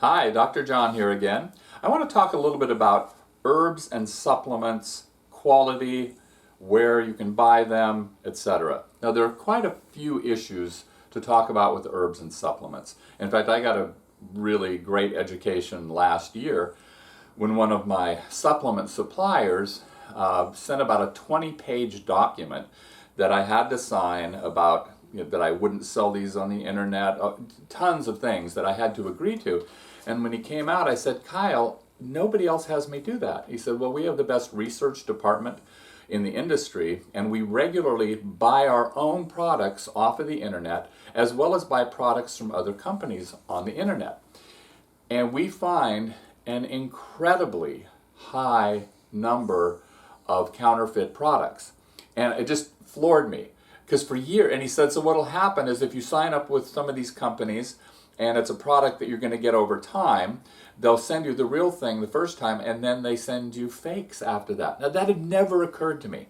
Hi, Dr. John here again. I want to talk a little bit about herbs and supplements, quality, where you can buy them, etc. Now, there are quite a few issues to talk about with herbs and supplements. In fact, I got a really great education last year when one of my supplement suppliers sent about a 20-page document that I had to sign about that I wouldn't sell these on the internet, tons of things that I had to agree to. And when he came out, I said, Kyle, nobody else has me do that. He said, well, we have the best research department in the industry, and we regularly buy our own products off of the internet, as well as buy products from other companies on the internet. And we find an incredibly high number of counterfeit products. And it just floored me. Because for years, and he said, so what'll happen is if you sign up with some of these companies and it's a product that you're going to get over time, they'll send you the real thing the first time and then they send you fakes after that. Now that had never occurred to me.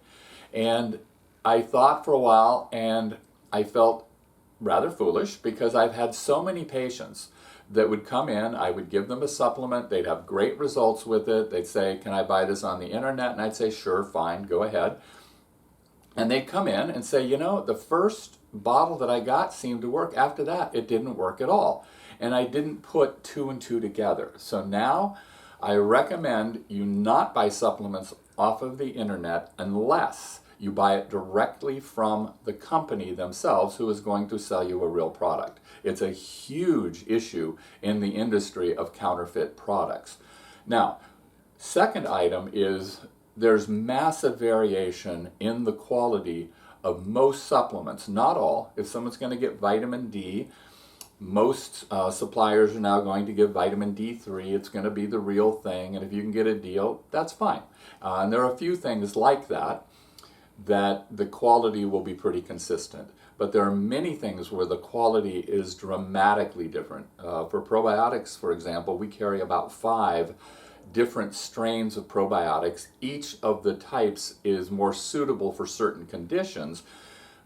And I thought for a while and I felt rather foolish because I've had so many patients that would come in, I would give them a supplement, they'd have great results with it, they'd say, can I buy this on the internet? And I'd say, sure, fine, go ahead. And they'd come in and say, you know, the first bottle that I got seemed to work. After that, it didn't work at all. And I didn't put two and two together. So now I recommend you not buy supplements off of the internet unless you buy it directly from the company themselves who is going to sell you a real product. It's a huge issue in the industry of counterfeit products. Now, second item is there's massive variation in the quality of most supplements, not all. If someone's going to get vitamin D, most suppliers are now going to give vitamin D3. It's going to be the real thing, and if you can get a deal, that's fine. And there are a few things like that the quality will be pretty consistent. But there are many things where the quality is dramatically different. For probiotics, for example, we carry about 5 different strains of probiotics. Each of the types is more suitable for certain conditions.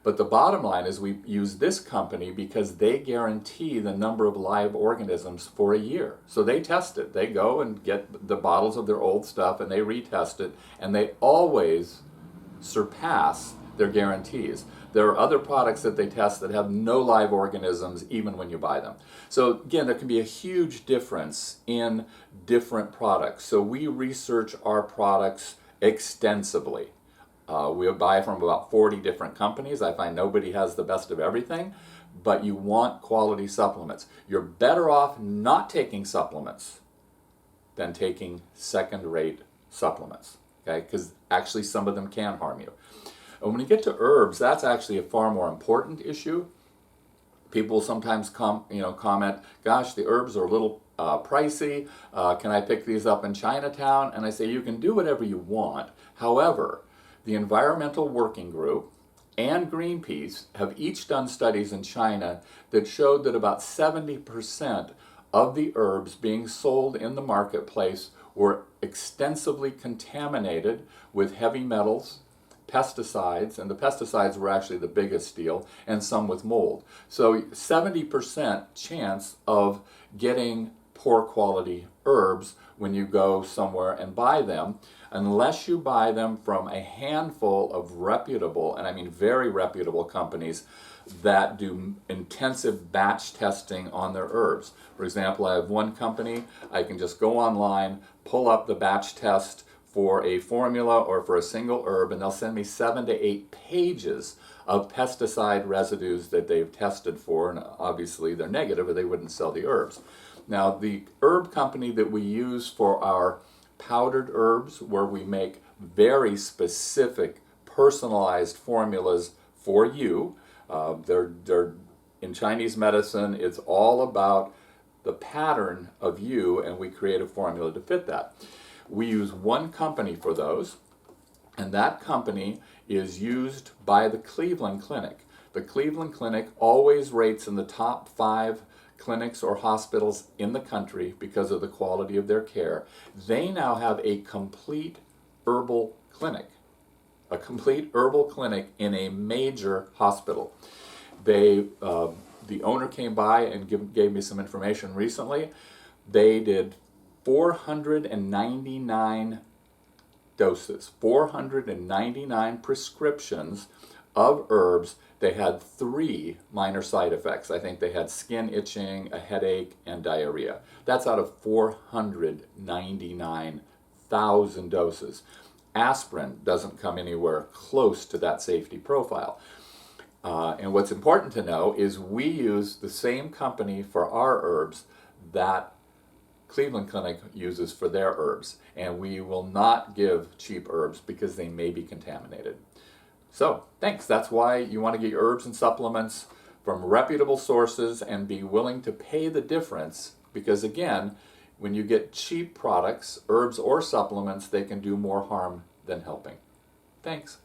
But the bottom line is we use this company because they guarantee the number of live organisms for a year. So they test it. They go and get the bottles of their old stuff and they retest it, and they always surpass their guarantees. There are other products that they test that have no live organisms even when you buy them. So again, there can be a huge difference in different products. So we research our products extensively. We buy from about 40 different companies. I find nobody has the best of everything, but you want quality supplements. You're better off not taking supplements than taking second-rate supplements, okay? Because actually some of them can harm you. And when you get to herbs, that's actually a far more important issue. People sometimes comment, gosh, the herbs are a little pricey. Can I pick these up in Chinatown? And I say, you can do whatever you want. However, the Environmental Working Group and Greenpeace have each done studies in China that showed that about 70% of the herbs being sold in the marketplace were extensively contaminated with heavy metals, pesticides, and the pesticides were actually the biggest deal, and some with mold. So 70% chance of getting poor quality herbs when you go somewhere and buy them, unless you buy them from a handful of reputable, and I mean very reputable companies that do intensive batch testing on their herbs. For example, I have one company, I can just go online, pull up the batch test for a formula or for a single herb, and they'll send me 7 to 8 pages of pesticide residues that they've tested for, and obviously they're negative or they wouldn't sell the herbs. Now, the herb company that we use for our powdered herbs, where we make very specific personalized formulas for you, they're in Chinese medicine, it's all about the pattern of you, and we create a formula to fit that. We use one company for those, and that company is used by the Cleveland Clinic. The Cleveland Clinic always rates in the top 5 clinics or hospitals in the country because of the quality of their care. They now have a complete herbal clinic in a major hospital. The owner came by and gave me some information recently. They did 499 doses, 499 prescriptions of herbs. They had 3 minor side effects. I think they had skin itching, a headache, and diarrhea. That's out of 499,000 doses. Aspirin doesn't come anywhere close to that safety profile. And what's important to know is we use the same company for our herbs that Cleveland Clinic uses for their herbs, and we will not give cheap herbs because they may be contaminated. So, thanks. That's why you want to get your herbs and supplements from reputable sources and be willing to pay the difference, because again, when you get cheap products, herbs or supplements, they can do more harm than helping. Thanks.